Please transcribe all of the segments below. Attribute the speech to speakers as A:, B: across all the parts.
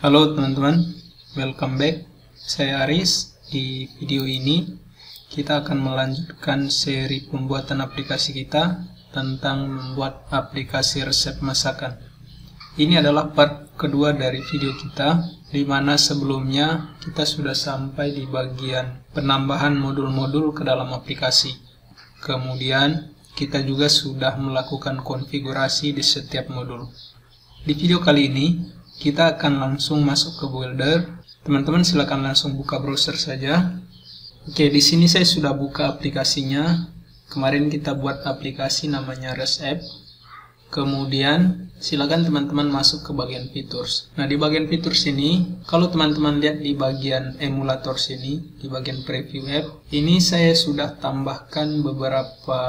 A: Halo teman-teman, welcome back. Saya Aris. Di video ini kita akan melanjutkan seri pembuatan aplikasi kita tentang membuat aplikasi resep masakan. Ini adalah part kedua dari video kita, di mana sebelumnya kita sudah sampai di bagian penambahan modul-modul ke dalam aplikasi. Kemudian kita juga sudah melakukan konfigurasi di setiap modul. Di video kali ini kita akan langsung masuk ke Builder. Teman-teman silakan langsung buka browser saja. Oke, di sini saya sudah buka aplikasinya. Kemarin kita buat aplikasi namanya ResApp. Kemudian silakan teman-teman masuk ke bagian Features. Nah, di bagian Features ini, kalau teman-teman lihat di bagian emulator sini, di bagian Preview App, ini saya sudah tambahkan beberapa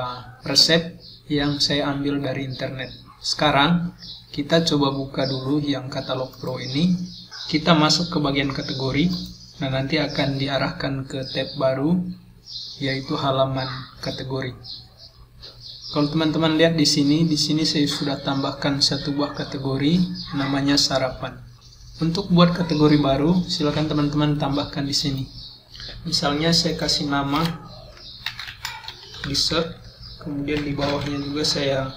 A: resep yang saya ambil dari internet. Sekarang kita coba buka dulu yang katalog Pro ini. Kita masuk ke bagian kategori. Nah, nanti akan diarahkan ke tab baru, yaitu halaman kategori. Kalau teman-teman lihat di sini saya sudah tambahkan satu buah kategori, namanya sarapan. Untuk buat kategori baru, silakan teman-teman tambahkan di sini. Misalnya saya kasih nama dessert, kemudian di bawahnya juga saya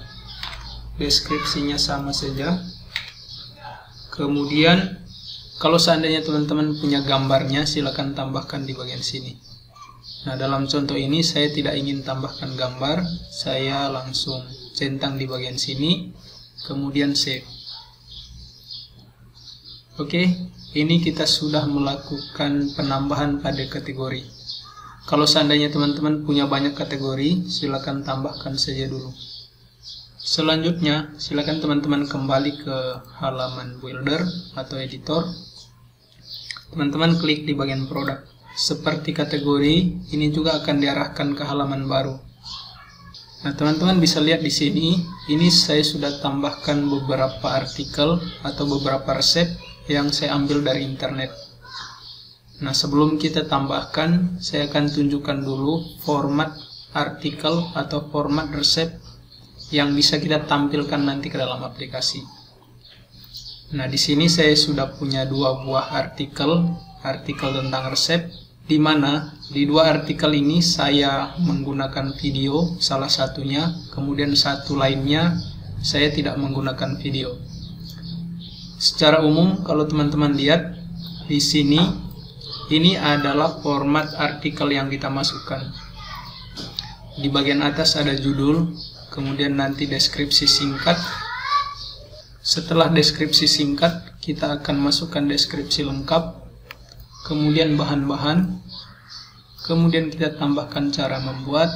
A: deskripsinya sama saja. Kemudian kalau seandainya teman-teman punya gambarnya, silakan tambahkan di bagian sini. Nah, dalam contoh ini saya tidak ingin tambahkan gambar, saya langsung centang di bagian sini, kemudian save. Oke, ini kita sudah melakukan penambahan pada kategori. Kalau seandainya teman-teman punya banyak kategori, silakan tambahkan saja dulu. Selanjutnya, silakan teman-teman kembali ke halaman Builder atau editor. Teman-teman klik di bagian produk. Seperti kategori, ini juga akan diarahkan ke halaman baru. Nah, teman-teman bisa lihat di sini, ini saya sudah tambahkan beberapa artikel atau beberapa resep yang saya ambil dari internet. Nah, sebelum kita tambahkan, saya akan tunjukkan dulu format artikel atau format resep yang bisa kita tampilkan nanti ke dalam aplikasi. Nah, di sini saya sudah punya dua buah artikel tentang resep, di mana di dua artikel ini saya menggunakan video salah satunya, kemudian satu lainnya saya tidak menggunakan video. Secara umum, kalau teman-teman lihat di sini, ini adalah format artikel yang kita masukkan. Di bagian atas ada judul, kemudian nanti deskripsi singkat. Setelah deskripsi singkat, kita akan masukkan deskripsi lengkap, kemudian bahan-bahan, kemudian kita tambahkan cara membuat.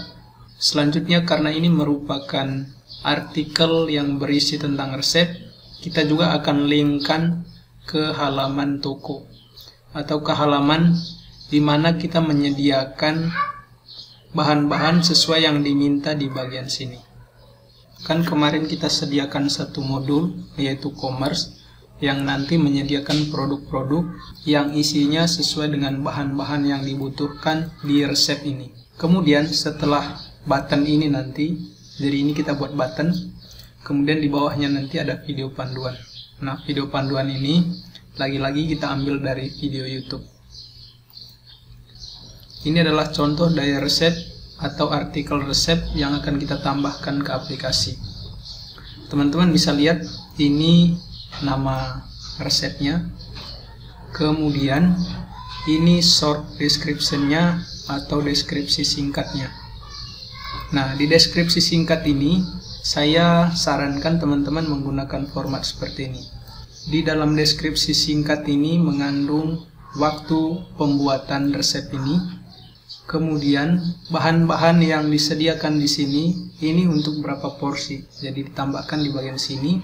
A: Selanjutnya, karena ini merupakan artikel yang berisi tentang resep, kita juga akan linkkan ke halaman toko atau ke halaman di mana kita menyediakan bahan-bahan sesuai yang diminta di bagian sini. Kan kemarin kita sediakan satu modul, yaitu commerce, yang nanti menyediakan produk-produk yang isinya sesuai dengan bahan-bahan yang dibutuhkan di resep ini. Kemudian setelah button ini nanti, jadi ini kita buat button, kemudian di bawahnya nanti ada video panduan. Nah, video panduan ini lagi-lagi kita ambil dari video YouTube. Ini adalah contoh dari resep atau artikel resep yang akan kita tambahkan ke aplikasi. Teman-teman bisa lihat ini nama resepnya, kemudian ini short description-nya atau deskripsi singkatnya. Nah, di deskripsi singkat ini saya sarankan teman-teman menggunakan format seperti ini. Di dalam deskripsi singkat ini mengandung waktu pembuatan resep ini. Kemudian bahan-bahan yang disediakan di sini ini untuk berapa porsi, jadi ditambahkan di bagian sini.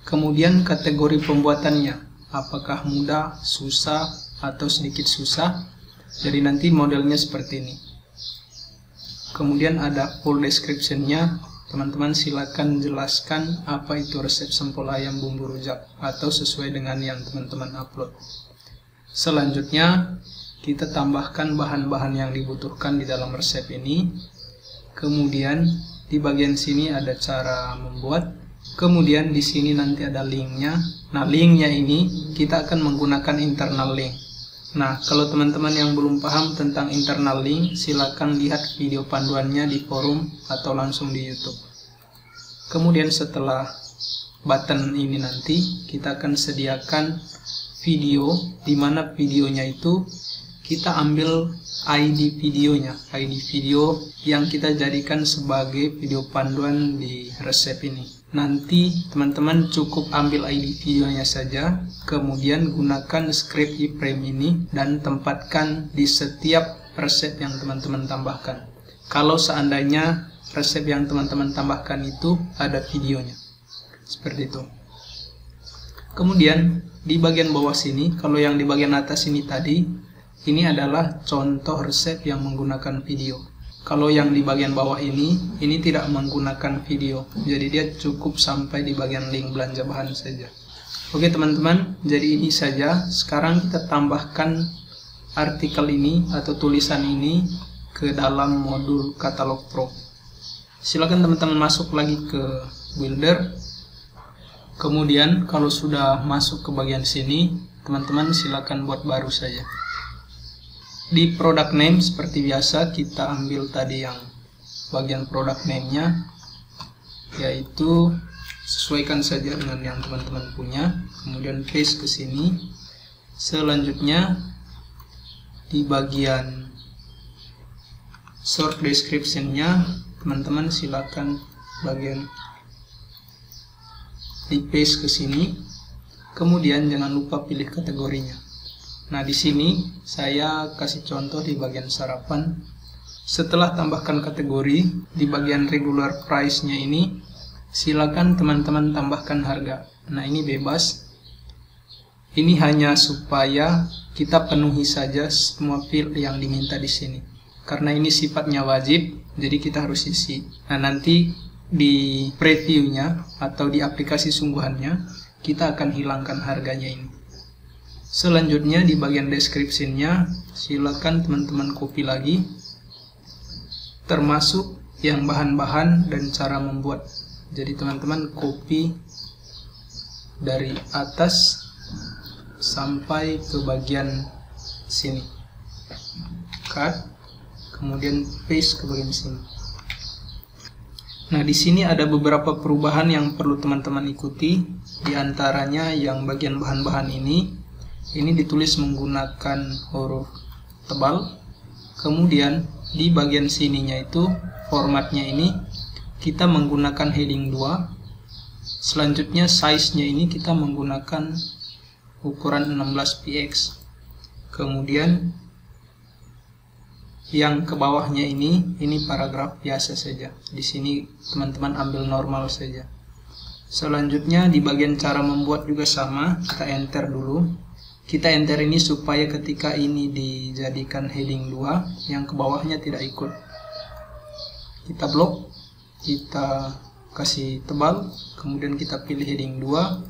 A: Kemudian kategori pembuatannya, apakah mudah, susah, atau sedikit susah. Jadi nanti modelnya seperti ini. Kemudian ada full description-nya. Teman-teman silakan jelaskan apa itu resep sempol ayam bumbu rujak atau sesuai dengan yang teman-teman upload. Selanjutnya, kita tambahkan bahan-bahan yang dibutuhkan di dalam resep ini. Kemudian di bagian sini ada cara membuat. Kemudian di sini nanti ada linknya. Nah, linknya ini kita akan menggunakan internal link. Nah, kalau teman-teman yang belum paham tentang internal link, silakan lihat video panduannya di forum atau langsung di YouTube. Kemudian setelah button ini nanti, kita akan sediakan video, di mana videonya itu kita ambil ID videonya, ID video yang kita jadikan sebagai video panduan di resep ini. Nanti teman-teman cukup ambil ID videonya saja, kemudian gunakan script iframe ini dan tempatkan di setiap resep yang teman-teman tambahkan. Kalau seandainya resep yang teman-teman tambahkan itu ada videonya, seperti itu. Kemudian di bagian bawah sini, kalau yang di bagian atas ini tadi, ini adalah contoh resep yang menggunakan video. Kalau yang di bagian bawah ini tidak menggunakan video, jadi dia cukup sampai di bagian link belanja bahan saja. Oke teman-teman, jadi ini saja. Sekarang kita tambahkan artikel ini atau tulisan ini ke dalam modul katalog Pro. Silakan teman-teman masuk lagi ke Builder. Kemudian kalau sudah masuk ke bagian sini, teman-teman silakan buat baru saja. Di product name seperti biasa kita ambil tadi yang bagian product name-nya, yaitu sesuaikan saja dengan yang teman-teman punya, kemudian paste ke sini. Selanjutnya di bagian short description-nya, teman-teman silakan bagian di paste ke sini. Kemudian jangan lupa pilih kategorinya. Nah, di sini saya kasih contoh di bagian sarapan. Setelah tambahkan kategori, di bagian regular price-nya ini, silakan teman-teman tambahkan harga. Nah, ini bebas. Ini hanya supaya kita penuhi saja semua field yang diminta di sini. Karena ini sifatnya wajib, jadi kita harus isi. Nah, nanti di preview-nya atau di aplikasi sungguhannya, kita akan hilangkan harganya ini. Selanjutnya di bagian description-nya, silakan teman-teman copy lagi, termasuk yang bahan-bahan dan cara membuat. Jadi teman-teman copy dari atas sampai ke bagian sini, cut, kemudian paste ke bagian sini. Nah, di sini ada beberapa perubahan yang perlu teman-teman ikuti. Di antaranya yang bagian bahan-bahan ini ditulis menggunakan huruf tebal. Kemudian di bagian sininya itu formatnya ini kita menggunakan heading 2. Selanjutnya size-nya ini kita menggunakan ukuran 16px. Kemudian yang ke bawahnya ini paragraf biasa saja. Di sini teman-teman ambil normal saja. Selanjutnya di bagian cara membuat juga sama, kita enter dulu. Kita enter ini supaya ketika ini dijadikan heading 2, yang ke bawahnya tidak ikut. Kita blok, kita kasih tebal, kemudian kita pilih heading 2.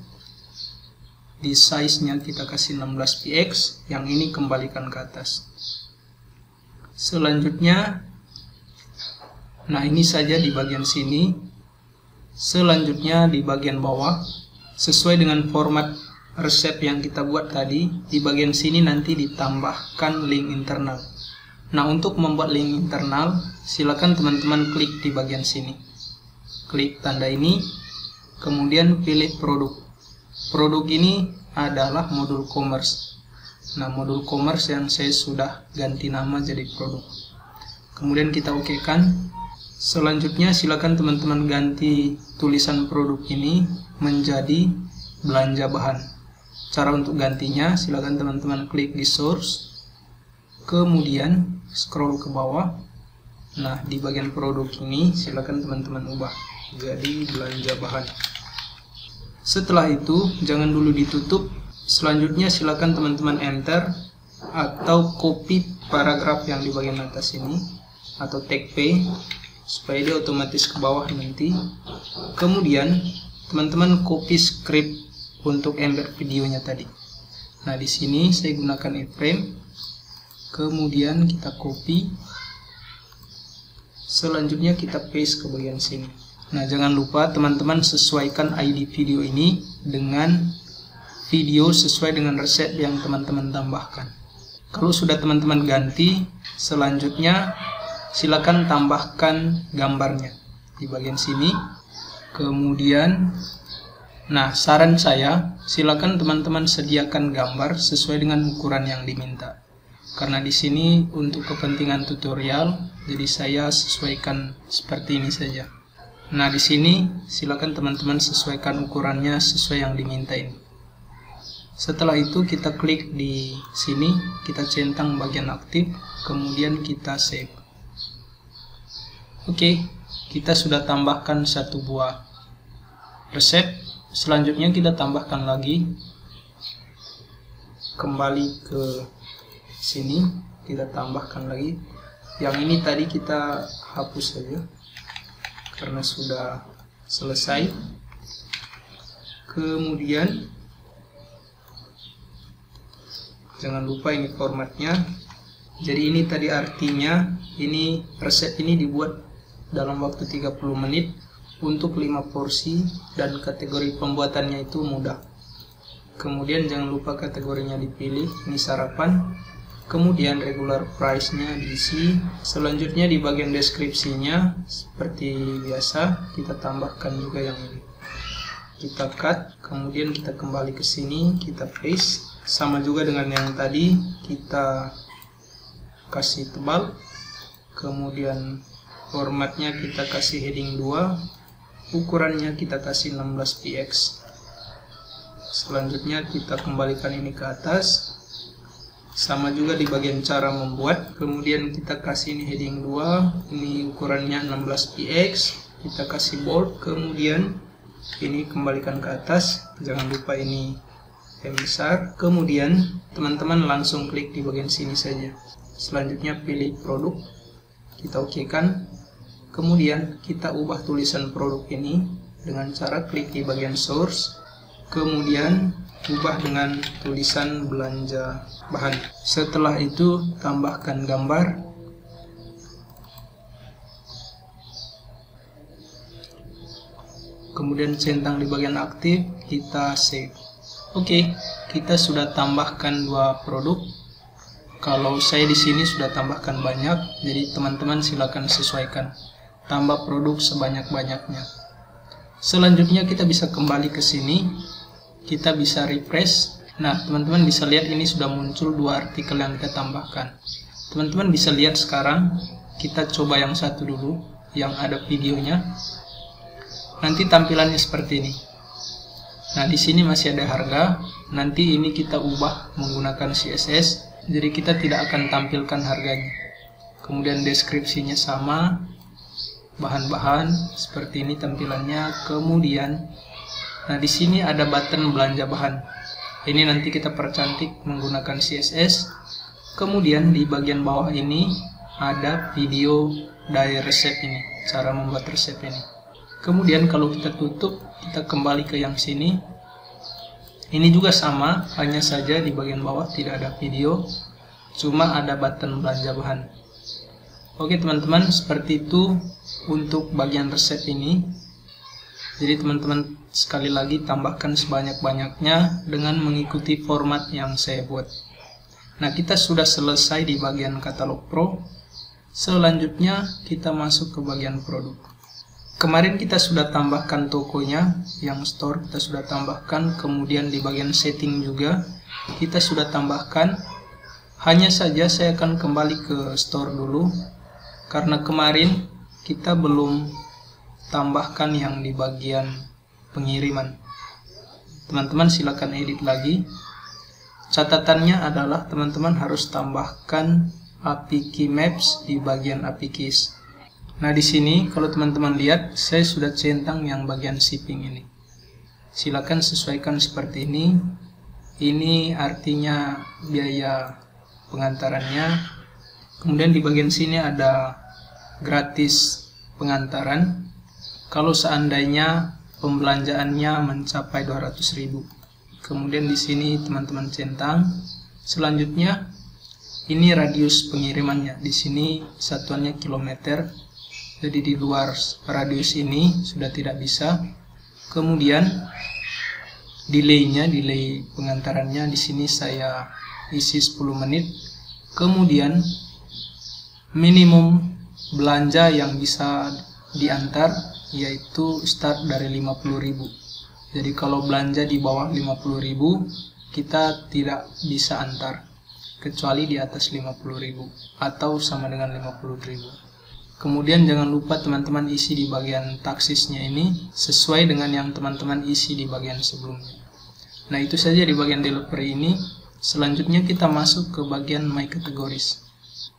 A: Di size-nya kita kasih 16px, yang ini kembalikan ke atas. Selanjutnya, nah ini saja di bagian sini. Selanjutnya di bagian bawah, sesuai dengan format resep yang kita buat tadi, di bagian sini nanti ditambahkan link internal. Nah, untuk membuat link internal, silakan teman-teman klik di bagian sini. Klik tanda ini, kemudian pilih produk. Produk ini adalah modul commerce. Nah, modul commerce yang saya sudah ganti nama jadi produk. Kemudian kita oke-kan. Selanjutnya silakan teman-teman ganti tulisan produk ini menjadi belanja bahan. Cara untuk gantinya, silakan teman-teman klik di source, kemudian scroll ke bawah. Nah, di bagian produk ini silakan teman-teman ubah jadi belanja bahan. Setelah itu, jangan dulu ditutup. Selanjutnya silakan teman-teman enter atau copy paragraf yang di bagian atas ini atau tag P supaya dia otomatis ke bawah nanti. Kemudian teman-teman copy script untuk embed videonya tadi. Nah, di sini saya gunakan iframe. Kemudian kita copy. Selanjutnya kita paste ke bagian sini. Nah, jangan lupa teman-teman sesuaikan ID video ini dengan video sesuai dengan resep yang teman-teman tambahkan. Kalau sudah teman-teman ganti, selanjutnya silakan tambahkan gambarnya di bagian sini. Kemudian, nah, saran saya, silakan teman-teman sediakan gambar sesuai dengan ukuran yang diminta. Karena di sini untuk kepentingan tutorial, jadi saya sesuaikan seperti ini saja. Nah, di sini silakan teman-teman sesuaikan ukurannya sesuai yang diminta ini. Setelah itu kita klik di sini, kita centang bagian aktif, kemudian kita save. Oke, kita sudah tambahkan satu buah resep. Selanjutnya kita tambahkan lagi. Kembali ke sini, kita tambahkan lagi. Yang ini tadi kita hapus saja karena sudah selesai. Kemudian jangan lupa ini formatnya. Jadi ini tadi artinya ini resep ini dibuat dalam waktu 30 menit untuk 5 porsi dan kategori pembuatannya itu mudah. Kemudian jangan lupa kategorinya dipilih, ini sarapan. Kemudian regular price-nya diisi. Selanjutnya di bagian deskripsinya seperti biasa kita tambahkan juga yang ini. Kita cut, kemudian kita kembali ke sini, kita paste. Sama juga dengan yang tadi, kita kasih tebal. Kemudian formatnya kita kasih heading 2. Ukurannya kita kasih 16px. Selanjutnya kita kembalikan ini ke atas. Sama juga di bagian cara membuat, kemudian kita kasih ini heading 2, ini ukurannya 16px, kita kasih bold, kemudian ini kembalikan ke atas, jangan lupa ini yang besar, kemudian teman-teman langsung klik di bagian sini saja. Selanjutnya pilih produk, kita okekan, kemudian kita ubah tulisan produk ini dengan cara klik di bagian source, kemudian ubah dengan tulisan belanja bahan. Setelah itu tambahkan gambar. Kemudian centang di bagian aktif, kita save. Oke, kita sudah tambahkan 2 produk. Kalau saya di sini sudah tambahkan banyak, jadi teman-teman silakan sesuaikan. Tambah produk sebanyak-banyaknya. Selanjutnya kita bisa kembali ke sini. Kita bisa refresh. Nah, teman-teman bisa lihat ini sudah muncul 2 artikel yang kita tambahkan. Teman-teman bisa lihat sekarang. Kita coba yang satu dulu, yang ada videonya. Nanti tampilannya seperti ini. Nah, di sini masih ada harga. Nanti ini kita ubah menggunakan CSS. Jadi kita tidak akan tampilkan harganya. Kemudian deskripsinya sama. Bahan-bahan seperti ini tampilannya. Kemudian nah, di sini ada button belanja bahan. Ini nanti kita percantik menggunakan CSS. Kemudian di bagian bawah ini ada video dari resep ini, cara membuat resep ini. Kemudian kalau kita tutup, kita kembali ke yang sini. Ini juga sama, hanya saja di bagian bawah tidak ada video, cuma ada button belanja bahan. Oke teman-teman, seperti itu untuk bagian resep ini. Jadi teman-teman sekali lagi tambahkan sebanyak-banyaknya dengan mengikuti format yang saya buat. Nah, kita sudah selesai di bagian katalog pro. Selanjutnya kita masuk ke bagian produk. Kemarin kita sudah tambahkan tokonya, yang store kita sudah tambahkan. Kemudian di bagian setting juga kita sudah tambahkan. Hanya saja saya akan kembali ke store dulu, karena kemarin kita belum tambahkan yang di bagian pengiriman. Teman-teman silakan edit lagi. Catatannya adalah teman-teman harus tambahkan API Key Maps di bagian API Keys. Nah, di sini kalau teman-teman lihat saya sudah centang yang bagian shipping ini. Silakan sesuaikan seperti ini. Ini artinya biaya pengantarannya. Kemudian di bagian sini ada gratis pengantaran. Kalau seandainya pembelanjaannya mencapai 200.000. Kemudian di sini teman-teman centang. Selanjutnya ini radius pengirimannya. Di sini satuannya kilometer. jadi di luar radius ini sudah tidak bisa. Kemudian delay pengantarannya di sini saya isi 10 menit. Kemudian minimum belanja yang bisa diantar yaitu start dari 50.000. Jadi kalau belanja di bawah 50.000 kita tidak bisa antar, kecuali di atas 50.000 atau sama dengan 50.000. Kemudian jangan lupa teman-teman isi di bagian taksisnya ini sesuai dengan yang teman-teman isi di bagian sebelumnya. Nah, itu saja di bagian delivery ini. Selanjutnya kita masuk ke bagian my categories.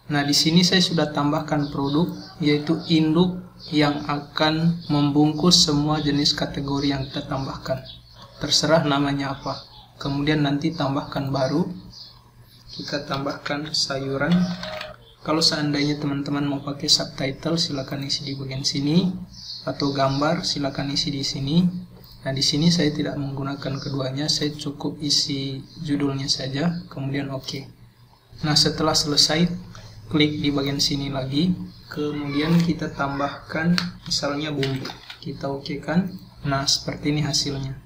A: Nah, di sini saya sudah tambahkan produk, yaitu induk yang akan membungkus semua jenis kategori yang kita tambahkan. Terserah namanya apa. Kemudian nanti tambahkan baru. Kita tambahkan sayuran. Kalau seandainya teman-teman mau pakai subtitle, silakan isi di bagian sini, atau gambar silakan isi di sini. Nah, di sini saya tidak menggunakan keduanya, saya cukup isi judulnya saja, kemudian oke. Nah, setelah selesai, klik di bagian sini lagi, kemudian kita tambahkan misalnya bumbu, kita okekan. Nah, seperti ini hasilnya.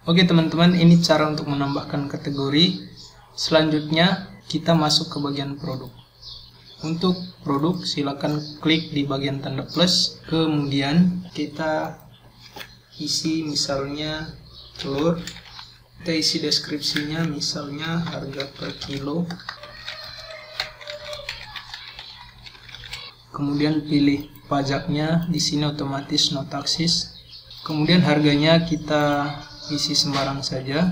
A: Oke teman-teman, ini cara untuk menambahkan kategori. Selanjutnya kita masuk ke bagian produk. Untuk produk silakan klik di bagian tanda plus, kemudian kita isi misalnya telur, kita isi deskripsinya misalnya harga per kilo, kemudian pilih pajaknya, di sini otomatis no taxes, kemudian harganya kita isi sembarang saja.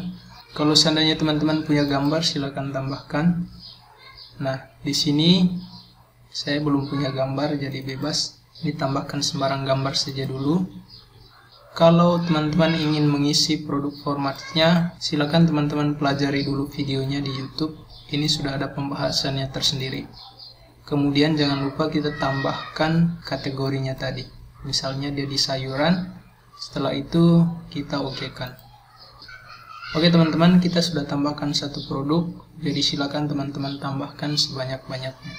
A: Kalau seandainya teman-teman punya gambar silakan tambahkan. Nah, di sini saya belum punya gambar jadi bebas, ini tambahkan sembarang gambar saja dulu. Kalau teman-teman ingin mengisi produk formatnya, silakan teman-teman pelajari dulu videonya di YouTube. Ini sudah ada pembahasannya tersendiri. Kemudian jangan lupa kita tambahkan kategorinya tadi. Misalnya dia di sayuran, setelah itu kita okekan. Oke teman-teman, kita sudah tambahkan satu produk, jadi silakan teman-teman tambahkan sebanyak-banyaknya.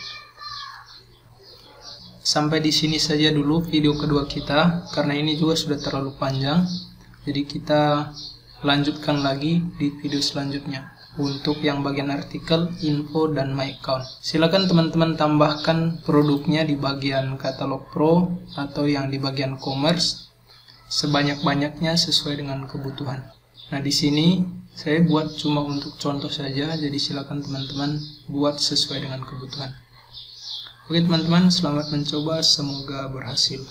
A: Sampai di sini saja dulu video kedua kita, karena ini juga sudah terlalu panjang. Jadi kita lanjutkan lagi di video selanjutnya. Untuk yang bagian artikel, info, dan my account, silakan teman-teman tambahkan produknya di bagian katalog pro atau yang di bagian commerce sebanyak-banyaknya sesuai dengan kebutuhan. Nah, di sini saya buat cuma untuk contoh saja, jadi silakan teman-teman buat sesuai dengan kebutuhan. Oke teman-teman, selamat mencoba, semoga berhasil.